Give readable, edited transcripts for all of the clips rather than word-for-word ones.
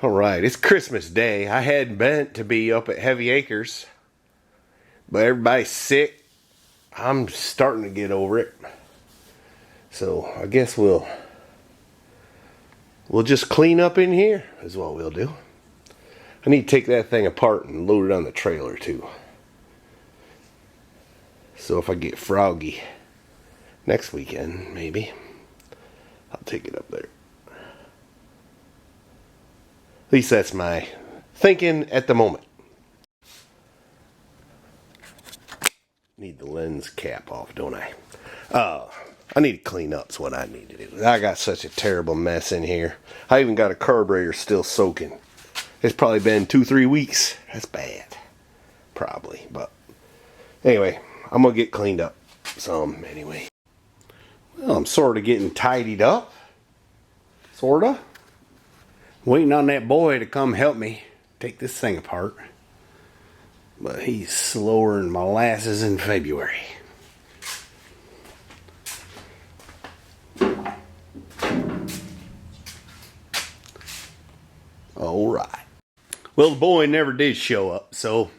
Alright, it's Christmas Day. I hadn't meant to be up at Heavy Acres, but everybody's sick. I'm starting to get over it. So I guess we'll just clean up in here is what we'll do. I need to take that thing apart and load it on the trailer too. So if I get froggy next weekend, maybe, I'll take it up there. At least that's my thinking at the moment. Need the lens cap off, don't I? I need to clean up is what I need to do. I got such a terrible mess in here. I even got a carburetor still soaking. It's probably been 2-3 weeks. That's bad. Probably. But anyway, I'm going to get cleaned up some anyway. Well, I'm sort of getting tidied up. Sort of. Waiting on that boy to come help me take this thing apart. But he's slower than molasses in February. Alright. Well, the boy never did show up, so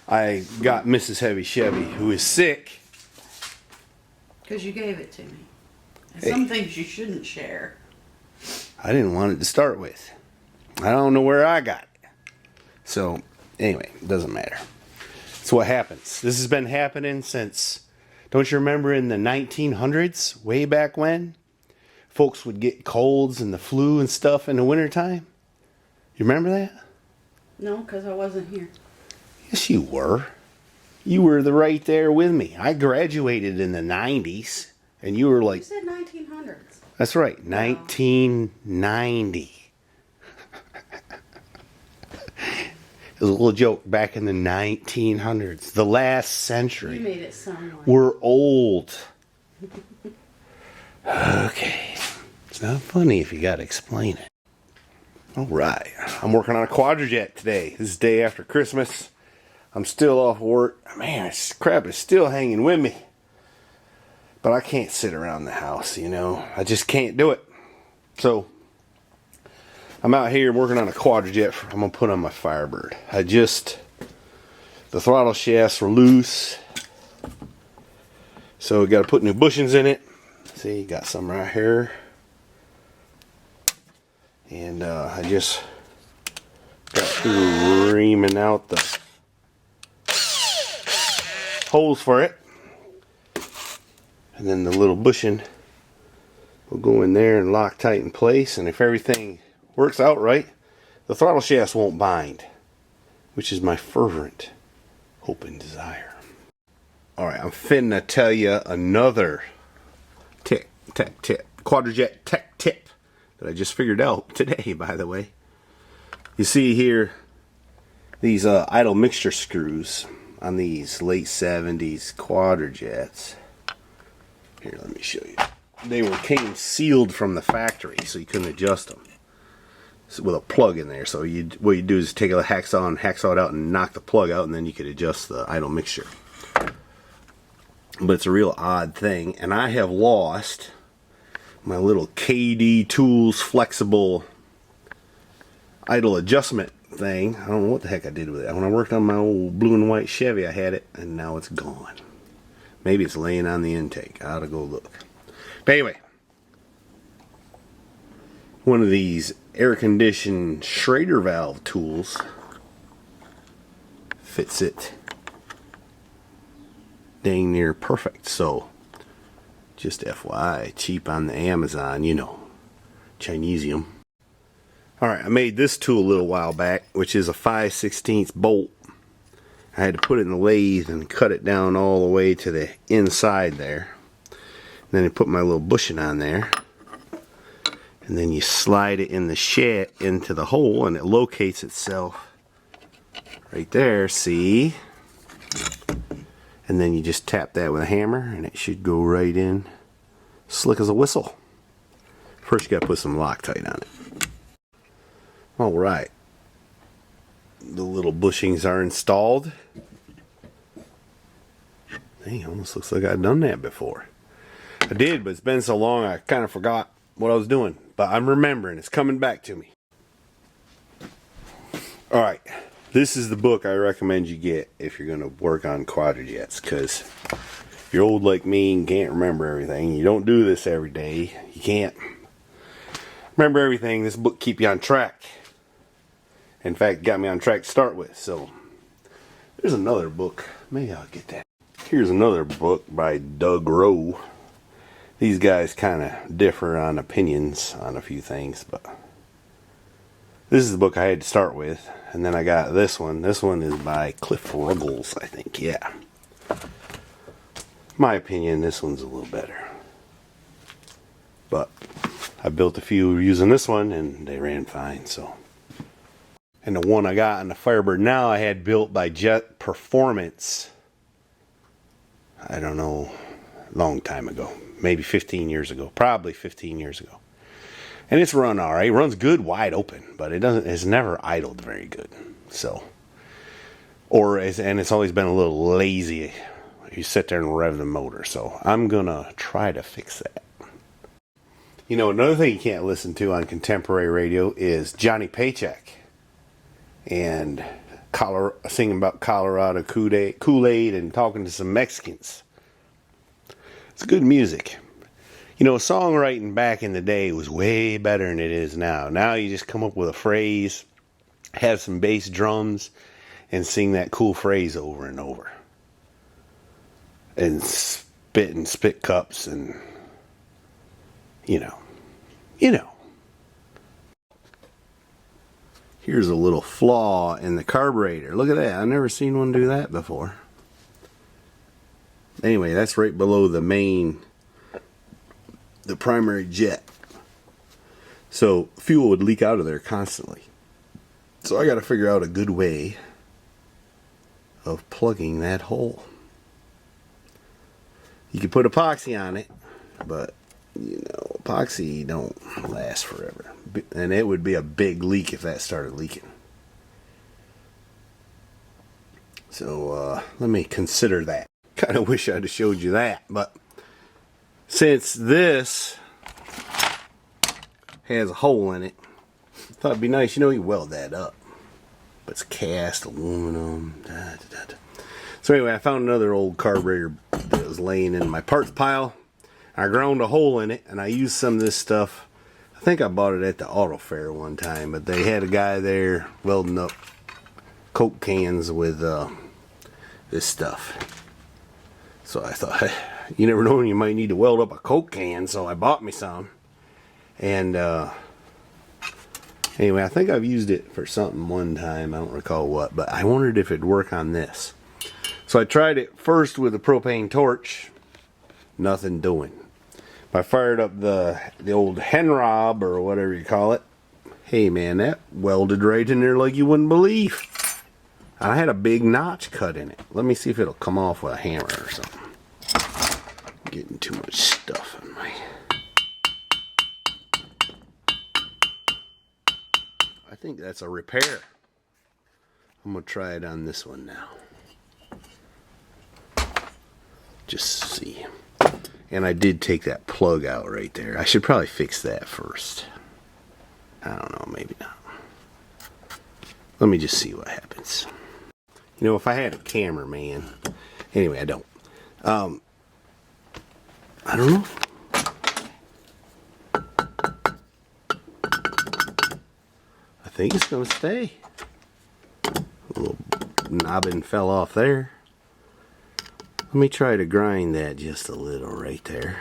I got Mrs. Heavy Chevy, who is sick. Because you gave it to me. And some things you shouldn't share. I didn't want it to start with. I don't know where I got it. So, anyway, it doesn't matter. It's what happens. This has been happening since, don't you remember in the 1900s? Way back when? Folks would get colds and the flu and stuff in the wintertime. You remember that? No, because I wasn't here. Yes, you were. You were right there with me. I graduated in the 90s, and you were like... You said 1900s. That's right, 1990. It was a little joke back in the 1900s, the last century. You made it sound like... We're old. Okay. It's not funny if you gotta explain it. Alright. I'm working on a quadrijet today. This is the day after Christmas. I'm still off work. Man, this crap is still hanging with me. But I can't sit around the house, you know. I just can't do it. So, I'm out here working on a quadrijet. I'm going to put on my Firebird. The throttle shafts were loose. So, we got to put new bushings in it. See, got some right here. And I just got through reaming out the holes for it. And then the little bushing will go in there and lock tight in place. And if everything works out right, the throttle shafts won't bind, which is my fervent hope and desire. Alright, I'm finna tell you another quadrijet tech tip that I just figured out today, by the way. You see here these idle mixture screws on these late 70s quadrijets. Here, let me show you. They came sealed from the factory, so you couldn't adjust them. So with a plug in there. So what you do is take a hacksaw and hacksaw it out and knock the plug out, and then you could adjust the idle mixture. But it's a real odd thing, and I have lost my little KD Tools flexible idle adjustment thing. I don't know what the heck I did with it. When I worked on my old blue and white Chevy, I had it, and now it's gone. Maybe it's laying on the intake. I ought to go look. But anyway, one of these air-conditioned Schrader valve tools fits it dang near perfect. So, just FYI, cheap on the Amazon, you know, Chinesium. Alright, I made this tool a little while back, which is a 5/16 bolt. I had to put it in the lathe and cut it down all the way to the inside there. And then I put my little bushing on there. And then you slide it in the shaft into the hole and it locates itself right there, see? And then you just tap that with a hammer and it should go right in, slick as a whistle. First you gotta put some Loctite on it. Alright. The little bushings are installed. Dang, almost looks like I've done that before. I did, but it's been so long I kind of forgot what I was doing. But I'm remembering. It's coming back to me. Alright, this is the book I recommend you get if you're going to work on quadrajets, because if you're old like me and can't remember everything, you don't do this every day, you can't remember everything, this book keep you on track. In fact, got me on track to start with. So there's another book, maybe I'll get that. Here's another book by Doug Rowe. These guys kind of differ on opinions on a few things, but this is the book I had to start with. And then I got this one. This one is by Cliff Ruggles, I think. Yeah. My opinion, this one's a little better. But I built a few using this one, and they ran fine, so. And the one I got on the Firebird now, I had built by Jet Performance. I don't know, a long time ago. Maybe 15 years ago. Probably 15 years ago. And it's run alright. It runs good wide open, but it's never idled very good. So, and it's always been a little lazy. You sit there and rev the motor. So I'm gonna try to fix that. You know, another thing you can't listen to on contemporary radio is Johnny Paycheck and singing about Colorado Kool-Aid and talking to some Mexicans. It's good music. You know, songwriting back in the day was way better than it is now. Now you just come up with a phrase, have some bass drums, and sing that cool phrase over and over. And spit cups and, you know. Here's a little flaw in the carburetor. Look at that. I've never seen one do that before. Anyway, that's right below the primary jet. So fuel would leak out of there constantly. So I got to figure out a good way of plugging that hole. You can put epoxy on it, but you know, epoxy don't last forever. And it would be a big leak if that started leaking. So let me consider that. Kind of wish I'd have showed you that, but since this has a hole in it, I thought it'd be nice, you know, you weld that up. But it's cast aluminum. So anyway, I found another old carburetor that was laying in my parts pile. I ground a hole in it, and I used some of this stuff. I think I bought it at the auto fair one time, but they had a guy there welding up Coke cans with this stuff. So I thought, you never know when you might need to weld up a Coke can, so I bought me some. And anyway, I think I've used it for something one time. I don't recall what, but I wondered if it'd work on this. So I tried it first with a propane torch. Nothing doing. I fired up the old Henrob or whatever you call it. Hey man, that welded right in there like you wouldn't believe. I had a big notch cut in it. Let me see if it'll come off with a hammer or something. I'm getting too much stuff in my... I think that's a repair. I'm going to try it on this one now. Just see. And I did take that plug out right there. I should probably fix that first. I don't know, maybe not. Let me just see what happens. You know, if I had a camera, man. Anyway, I don't. I don't know. I think it's going to stay. A little knobbin fell off there. Let me try to grind that just a little right there.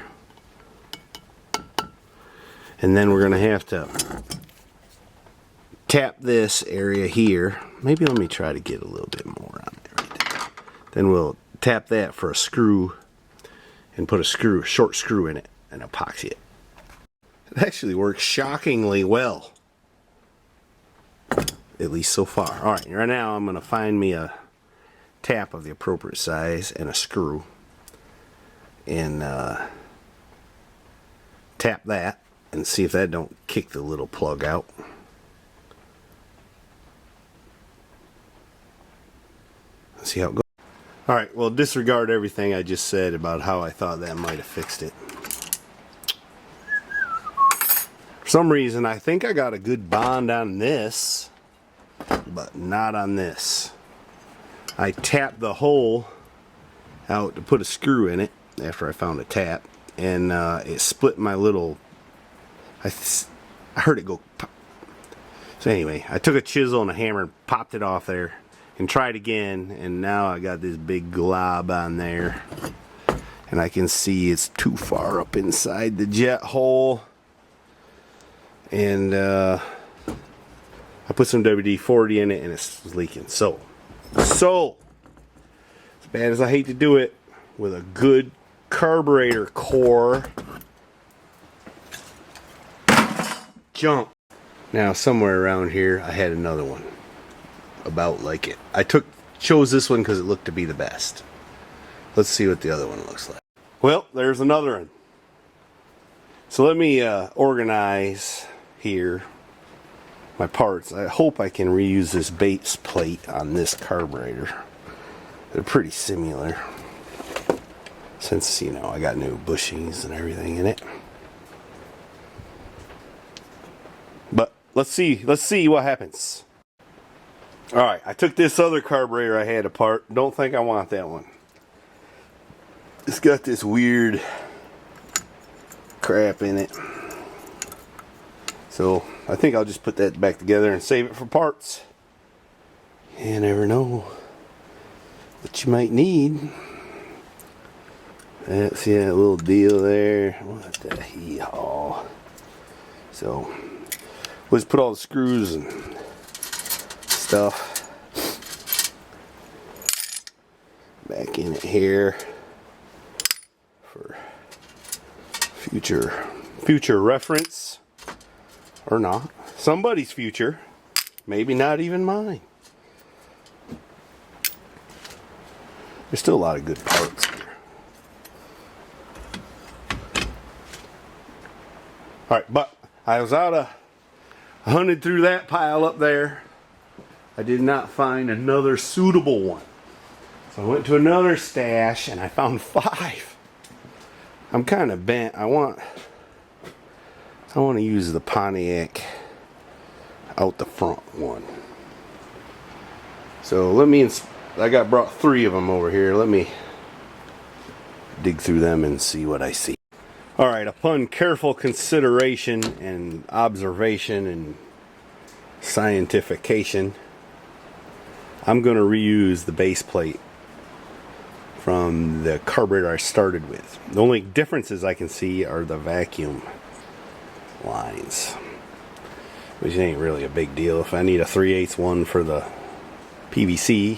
And then we're going to have to tap this area here. Maybe let me try to get a little bit more on it right there. Then we'll tap that for a screw and put a short screw in it and epoxy it. It actually works shockingly well. At least so far. Alright, right now I'm going to find me a tap of the appropriate size and a screw and tap that and see if that don't kick the little plug out. Let's see how it goes. Alright, well, disregard everything I just said about how I thought that might have fixed it. For some reason I think I got a good bond on this. but not on this. I tapped the hole out to put a screw in it after I found a tap, and it split my little, I heard it go pop. So anyway, I took a chisel and a hammer and popped it off there and tried again, and now I got this big glob on there, and I can see it's too far up inside the jet hole. And I put some WD-40 in it and it's leaking. So as bad as I hate to do it, with a good carburetor core, jump. Now somewhere around here I had another one about like it. I chose this one because it looked to be the best. Let's see what the other one looks like. Well, there's another one. So let me organize here my parts. I hope I can reuse this base plate on this carburetor. They're pretty similar, since, you know, I got new bushings and everything in it. But let's see what happens. Alright, I took this other carburetor I had apart. Don't think I want that one. It's got this weird crap in it. So I think I'll just put that back together and save it for parts. You never know what you might need. That's, yeah, a little deal there. What the hee-haw. So we'll just put all the screws and stuff back in it here for future reference. Or not. Somebody's future. Maybe not even mine. There's still a lot of good parts here. Alright, but I was out of... I hunted through that pile up there. I did not find another suitable one. So I went to another stash and I found 5. I'm kind of bent. I want to use the Pontiac out the front one. So I brought 3 of them over here. Let me dig through them and see what I see. Alright, upon careful consideration and observation and scientification, I'm going to reuse the base plate from the carburetor I started with. The only differences I can see are the vacuum lines, which ain't really a big deal. If I need a 3/8 one for the PVC,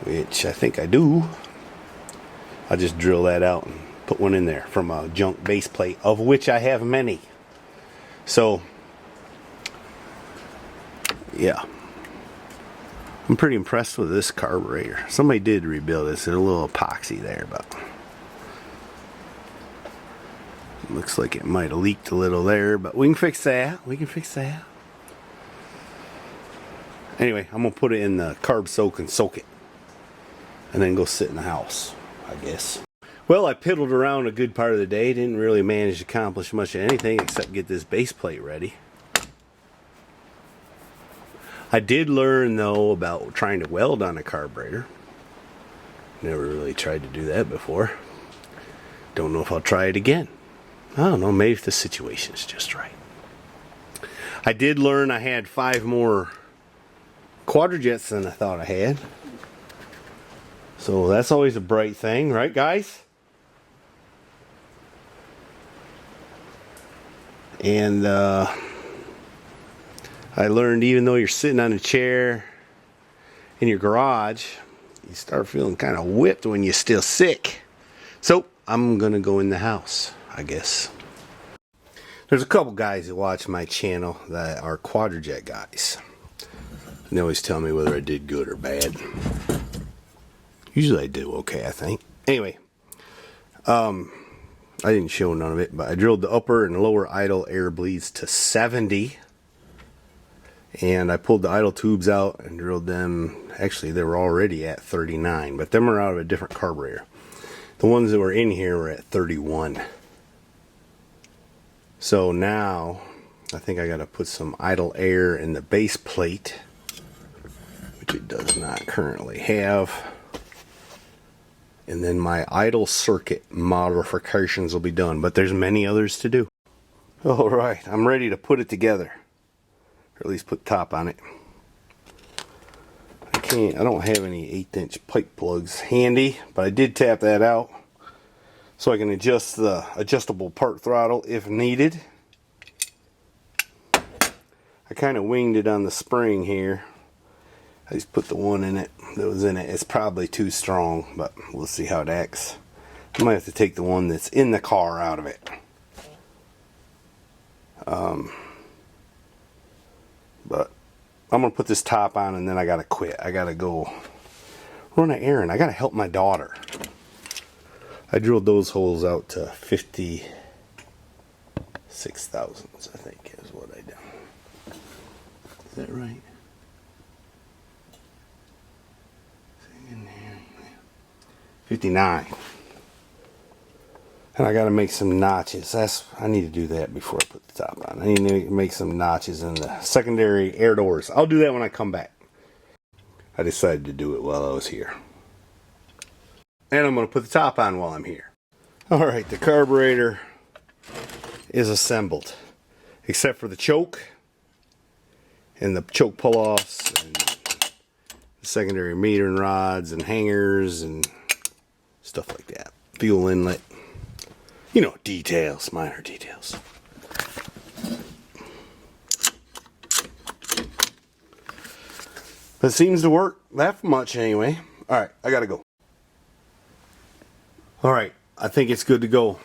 which I think I do, I'll just drill that out and put one in there from a junk base plate, of which I have many. So yeah, I'm pretty impressed with this carburetor. Somebody did rebuild this. There's a little epoxy there, but looks like it might have leaked a little there, but we can fix that. We can fix that. Anyway, I'm going to put it in the carb soak and soak it. And then go sit in the house, I guess. Well, I piddled around a good part of the day. Didn't really manage to accomplish much of anything except get this base plate ready. I did learn, though, about trying to weld on a carburetor. Never really tried to do that before. Don't know if I'll try it again. I don't know, maybe if the situation's just right. I did learn I had 5 more quadrajets than I thought I had. So that's always a bright thing, right guys? And I learned even though you're sitting on a chair in your garage, you start feeling kind of whipped when you're still sick. So I'm going to go in the house, I guess. There's a couple guys that watch my channel that are quadrajet guys. And they always tell me whether I did good or bad. Usually I do okay, I think. Anyway, I didn't show none of it, but I drilled the upper and lower idle air bleeds to 70. And I pulled the idle tubes out and drilled them. Actually, they were already at 39, but them are out of a different carburetor. The ones that were in here were at 31. So now I think I got to put some idle air in the base plate, which it does not currently have. And then my idle circuit modifications will be done, but there's many others to do. All right, I'm ready to put it together, or at least put top on it. I don't have any 1/8" pipe plugs handy, but I did tap that out so I can adjust the adjustable part throttle if needed. I kind of winged it on the spring here. I just put the one in it that was in it. It's probably too strong, but we'll see how it acts. I might have to take the one that's in the car out of it. But I'm going to put this top on and then I got to quit. I got to go run an errand. I got to help my daughter. I drilled those holes out to 56 thousandths, I think is what I done. Is that right? 59. And I got to make some notches. I need to do that before I put the top on. I need to make some notches in the secondary air doors. I'll do that when I come back. I decided to do it while I was here. And I'm going to put the top on while I'm here. Alright, the carburetor is assembled. Except for the choke and the choke pull-offs and the secondary metering rods and hangers and stuff like that. Fuel inlet. You know, details, minor details. But it seems to work that much anyway. Alright, I gotta go. Alright, I think it's good to go.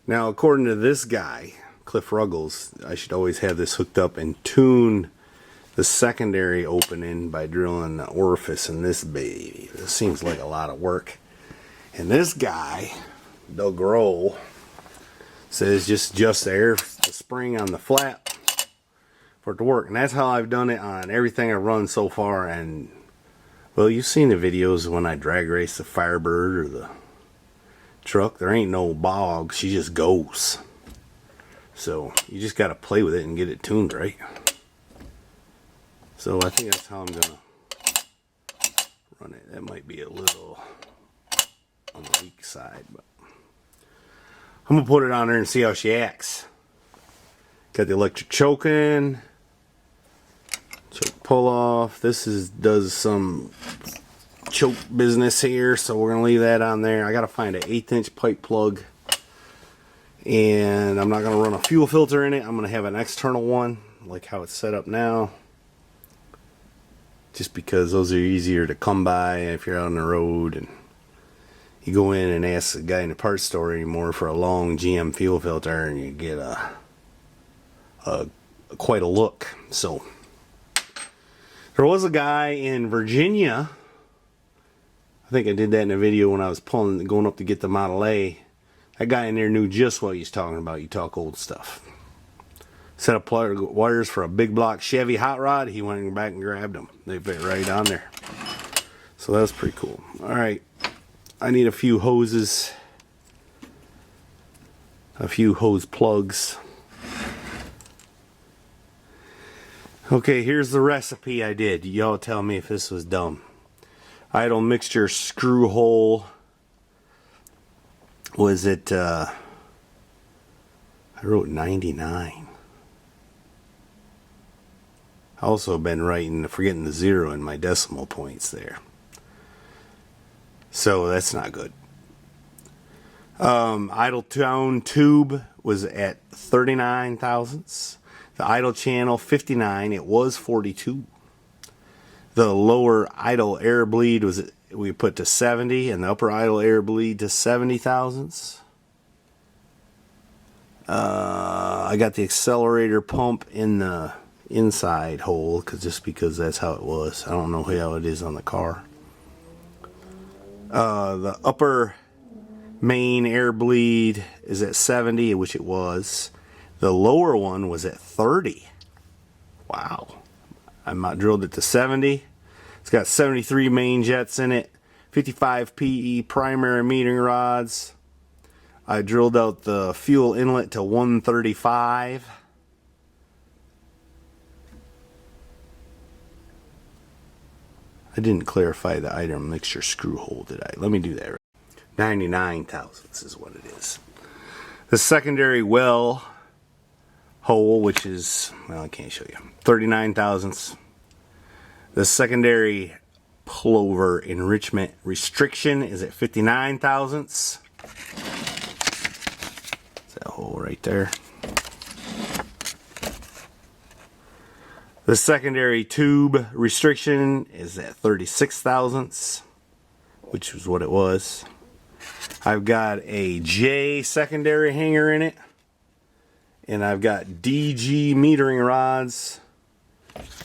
Now, according to this guy, Cliff Ruggles, I should always have this hooked up and tune the secondary opening by drilling the orifice in this baby. This seems like a lot of work. And this guy, Doug Roll, says just adjust the spring on the flap for it to work. And that's how I've done it on everything I've run so far. And, well, you've seen the videos when I drag race the Firebird or the truck. There ain't no bog. She just goes. So you just got to play with it and get it tuned right. So I think that's how I'm going to run it. That might be a little on the weak side, but I'm going to put it on there and see how she acts. Got the electric choking, choke pull off. This does some choke business here, so we're going to leave that on there. I got to find an 1/8" pipe plug, and I'm not going to run a fuel filter in it. I'm going to have an external one, like how it's set up now. Just because those are easier to come by if you're out on the road and you go in and ask the guy in the parts store anymore for a long GM fuel filter and you get quite a look. So there was a guy in Virginia, I think I did that in a video when I was going up to get the Model A. That guy in there knew just what he's talking about. You talk old stuff. Set up wires for a big block Chevy hot rod. He went back and grabbed them. They fit right on there. So that was pretty cool. Alright. I need a few hoses. A few hose plugs. Okay, here's the recipe I did. Y'all tell me if this was dumb. Idle mixture screw hole. Was it, I wrote 99. I also been forgetting the 0 in my decimal points there. So that's not good. Idle tone tube was at 39 thousandths. The idle channel 59. It was 42. The lower idle air bleed we put to 70, and the upper idle air bleed to 70 thousandths. I got the accelerator pump in the inside hole just because that's how it was. I don't know how it is on the car. The upper main air bleed is at 70, which it was. The lower one was at 30. Wow. I drilled it to 70. It's got 73 main jets in it, 55 PE primary metering rods. I drilled out the fuel inlet to 135. I didn't clarify the item mixture screw hole, did I? Let me do that. 99 thousandths is what it is. The secondary well hole, which is, well, I can't show you, 39 thousandths. The secondary plover enrichment restriction is at 59 thousandths. That hole right there. The secondary tube restriction is at 36 thousandths, which was what it was. I've got a J secondary hanger in it, and I've got DG metering rods.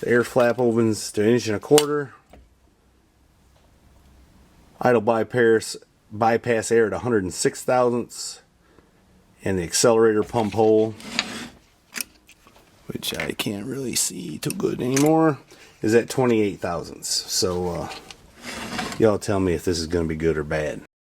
The air flap opens to 1.25 inches. Idle bypass air at 106 thousandths, and the accelerator pump hole, which I can't really see too good anymore, is at 28 thousandths. So y'all tell me if this is going to be good or bad.